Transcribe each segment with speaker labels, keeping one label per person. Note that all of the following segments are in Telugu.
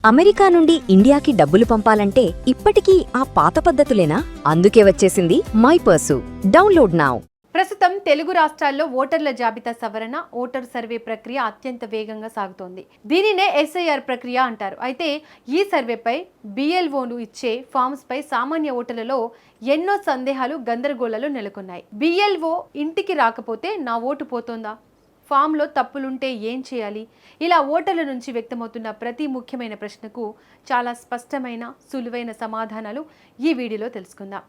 Speaker 1: అమెరికా నుండి ఇండియాకి డబ్బులు పంపాలంటే ఇప్పటికీ ఆ పాత పద్ధతులేనా? అందుకే వచ్చేసింది మైపర్సు. Download now.
Speaker 2: ప్రస్తుతం తెలుగు రాష్ట్రాల్లో ఓటర్ల జాబితా సవరణ, ఓటర్ సర్వే ప్రక్రియ అత్యంత వేగంగా సాగుతోంది. దీనినే ఎస్ఐఆర్ ప్రక్రియ అంటారు. అయితే ఈ సర్వేపై బిఎల్ఓను ఇచ్చే ఫామ్స్ పై సామాన్య ఓటర్లలో ఎన్నో సందేహాలు, గందరగోళాలు నెలకొన్నాయి. బిఎల్ఓ ఇంటికి రాకపోతే నా ఓటు పోతోందా? ఫామ్లో తప్పులుంటే ఏం చేయాలి? ఇలా ఓటర్ల నుంచి వ్యక్తమవుతున్న ప్రతి ముఖ్యమైన ప్రశ్నకు చాలా స్పష్టమైన, సులువైన సమాధానాలు ఈ వీడియోలో తెలుసుకుందాం.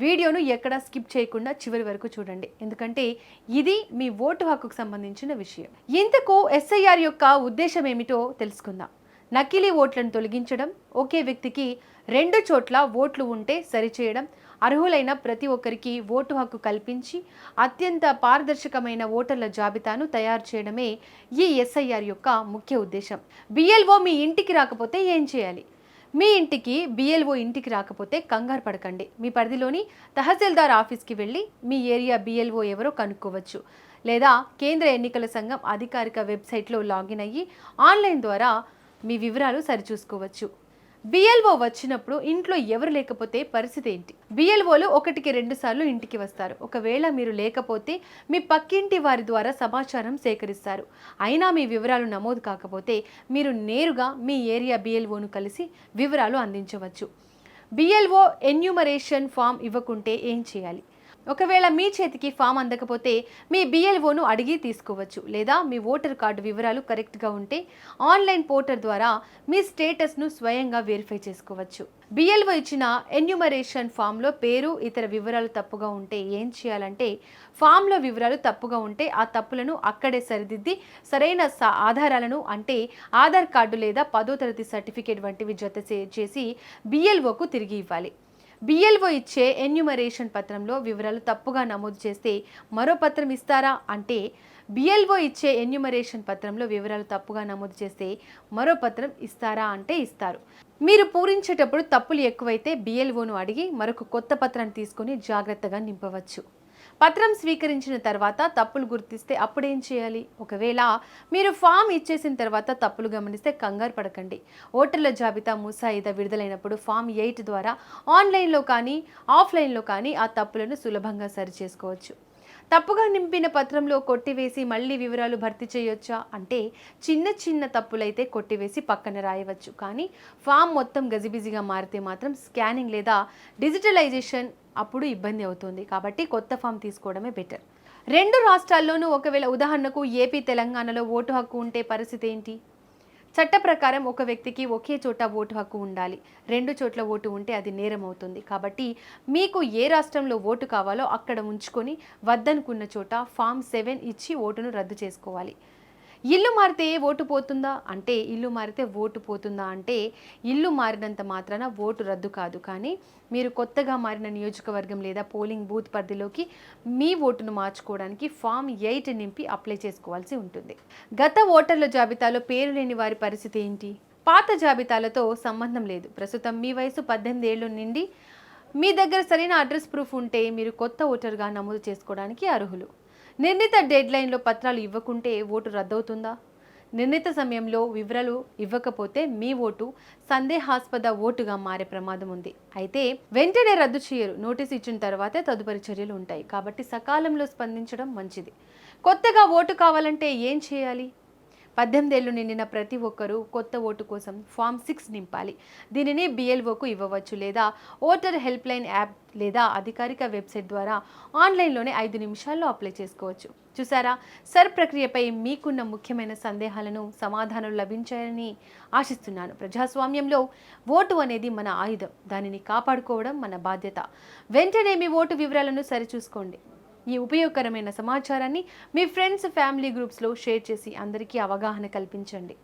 Speaker 2: వీడియోను ఎక్కడా స్కిప్ చేయకుండా చివరి వరకు చూడండి, ఎందుకంటే ఇది మీ ఓటు హక్కుకు సంబంధించిన విషయం. ఇంతకు ఎస్ఐఆర్ యొక్క ఉద్దేశం ఏమిటో తెలుసుకుందాం. నకిలీ ఓట్లను తొలగించడం, ఒకే వ్యక్తికి 2 చోట్ల ఓట్లు ఉంటే సరిచేయడం, అర్హులైన ప్రతి ఒక్కరికి ఓటు హక్కు కల్పించి అత్యంత పారదర్శకమైన ఓటర్ల జాబితాను తయారు చేయడమే ఈ ఎస్ఐఆర్ యొక్క ముఖ్య ఉద్దేశం. బిఎల్ఓ మీ ఇంటికి రాకపోతే ఏం చేయాలి? మీ ఇంటికి బిఎల్ఓ ఇంటికి రాకపోతే కంగారు పడకండి. మీ పరిధిలోని తహసీల్దార్ ఆఫీస్కి వెళ్ళి మీ ఏరియా బిఎల్ఓ ఎవరో కనుక్కోవచ్చు. లేదా కేంద్ర ఎన్నికల సంఘం అధికారిక వెబ్సైట్లో లాగిన్ అయ్యి ఆన్లైన్ ద్వారా మీ వివరాలు సరిచూసుకోవచ్చు. బిఎల్ఓ వచ్చినప్పుడు ఇంట్లో ఎవరు లేకపోతే పరిస్థితి ఏంటి? బిఎల్ఓలు 1కి 2 సార్లు ఇంటికి వస్తారు. ఒకవేళ మీరు లేకపోతే మీ పక్కింటి వారి ద్వారా సమాచారం సేకరిస్తారు. అయినా మీ వివరాలు నమోదు కాకపోతే మీరు నేరుగా మీ ఏరియా బిఎల్ఓను కలిసి వివరాలు అందించవచ్చు. బిఎల్ఓ ఎన్యూమరేషన్ ఫామ్ ఇవ్వకుంటే ఏం చేయాలి? ఒకవేళ మీ చేతికి ఫామ్ అందకపోతే మీ బిఎల్ఓను అడిగి తీసుకోవచ్చు. లేదా మీ ఓటర్ కార్డు వివరాలు కరెక్ట్గా ఉంటే ఆన్లైన్ పోర్టల్ ద్వారా మీ స్టేటస్ను స్వయంగా వెరిఫై చేసుకోవచ్చు. బిఎల్ఓ ఇచ్చిన ఎన్యూమరేషన్ ఫామ్లో పేరు, ఇతర వివరాలు తప్పుగా ఉంటే ఏం చేయాలంటే, ఫామ్లో వివరాలు తప్పుగా ఉంటే ఆ తప్పులను అక్కడే సరిదిద్ది సరైన ఆధారాలను, అంటే ఆధార్ కార్డు లేదా 10వ తరగతి సర్టిఫికేట్ వంటివి జత చేసి బిఎల్ఓకు తిరిగి ఇవ్వాలి. బిఎల్ఓ ఇచ్చే ఎన్యూమరేషన్ పత్రంలో వివరాలు తప్పుగా నమోదు చేస్తే మరో పత్రం ఇస్తారా అంటే, బిఎల్ఓ ఇచ్చే ఎన్యూమరేషన్ పత్రంలో వివరాలు తప్పుగా నమోదు చేస్తే మరో పత్రం ఇస్తారా అంటే ఇస్తారు. మీరు పూరించేటప్పుడు తప్పులు ఎక్కువైతే బిఎల్ఓను అడిగి మరొక కొత్త పత్రాన్ని తీసుకొని జాగ్రత్తగా నింపవచ్చు. పత్రం స్వీకరించిన తర్వాత తప్పులు గుర్తిస్తే అప్పుడేం చేయాలి? ఒకవేళ మీరు ఫామ్ ఇచ్చేసిన తర్వాత తప్పులు గమనిస్తే కంగారు పడకండి. ఓటర్ల జాబితా ముసాయిదా విడుదలైనప్పుడు ఫామ్ 8 ద్వారా ఆన్లైన్లో కానీ ఆఫ్లైన్లో కానీ ఆ తప్పులను సులభంగా సరిచేసుకోవచ్చు. తప్పుగా నింపిన పత్రంలో కొట్టివేసి మళ్ళీ వివరాలు భర్తీ చేయొచ్చా అంటే, చిన్న చిన్న తప్పులైతే కొట్టివేసి పక్కన రాయవచ్చు. కానీ ఫామ్ మొత్తం గజిబిజిగా మారితే మాత్రం స్కానింగ్ లేదా డిజిటలైజేషన్ అప్పుడు ఇబ్బంది అవుతుంది. కాబట్టి కొత్త ఫామ్ తీసుకోవడమే బెటర్. 2 రాష్ట్రాల్లోనూ ఒకవేళ ఉదాహరణకు ఏపీ, తెలంగాణలో ఓటు హక్కు ఉంటే పరిస్థితి ఏంటి? చట్ట ప్రకారం ఒక వ్యక్తికి ఒకే చోట ఓటు హక్కు ఉండాలి. 2 చోట్ల ఓటు ఉంటే అది నేరం అవుతుంది. కాబట్టి మీకు ఏ రాష్ట్రంలో ఓటు కావాలో అక్కడ ఉంచుకొని వద్దనుకున్న చోట ఫామ్ 7 ఇచ్చి ఓటును రద్దు చేసుకోవాలి. ఇల్లు మారితే ఓటు పోతుందా అంటే, ఇల్లు మారితే ఓటు పోతుందా అంటే, ఇల్లు మారినంత మాత్రాన ఓటు రద్దు కాదు. కానీ మీరు కొత్తగా మారిన నియోజకవర్గం లేదా పోలింగ్ బూత్ పరిధిలోకి మీ ఓటును మార్చుకోవడానికి ఫామ్ 8 నింపి అప్లై చేసుకోవాల్సి ఉంటుంది. గత ఓటర్ల జాబితాలో పేరు లేని వారి పరిస్థితి ఏంటి? పాత జాబితాలతో సంబంధం లేదు. ప్రస్తుతం మీ వయసు 18 ఏళ్ళు నిండి మీ దగ్గర సరైన అడ్రస్ ప్రూఫ్ ఉంటే మీరు కొత్త ఓటర్గా నమోదు చేసుకోవడానికి అర్హులు. నిర్ణీత డెడ్లైన్లో పత్రాలు ఇవ్వకుంటే ఓటు రద్దవుతుందా? నిర్ణీత సమయంలో వివరాలు ఇవ్వకపోతే మీ ఓటు సందేహాస్పద ఓటుగా మారే ప్రమాదం ఉంది. అయితే వెంటనే రద్దు చేయరు. నోటీసు ఇచ్చిన తర్వాతే తదుపరి చర్యలు ఉంటాయి. కాబట్టి సకాలంలో స్పందించడం మంచిది. కొత్తగా ఓటు కావాలంటే ఏం చేయాలి? 18 ఏళ్ళు నిండిన ప్రతి ఒక్కరూ కొత్త ఓటు కోసం ఫామ్ 6 నింపాలి. దీనిని బిఎల్ఓకు ఇవ్వవచ్చు. లేదా ఓటర్ హెల్ప్ లైన్ యాప్ లేదా అధికారిక వెబ్సైట్ ద్వారా ఆన్లైన్లోనే 5 నిమిషాల్లో అప్లై చేసుకోవచ్చు. చూసారా, సర్ ప్రక్రియపై మీకున్న ముఖ్యమైన సందేహాలను సమాధానాలు లభించాయని ఆశిస్తున్నాను. ప్రజాస్వామ్యంలో ఓటు అనేది మన ఆయుధం. దానిని కాపాడుకోవడం మన బాధ్యత. వెంటనే మీ ఓటు వివరాలను సరిచూసుకోండి. ఈ ఉపయోగకరమైన సమాచారాన్ని మీ ఫ్రెండ్స్, ఫ్యామిలీ గ్రూప్స్లో షేర్ చేసి అందరికీ అవగాహన కల్పించండి.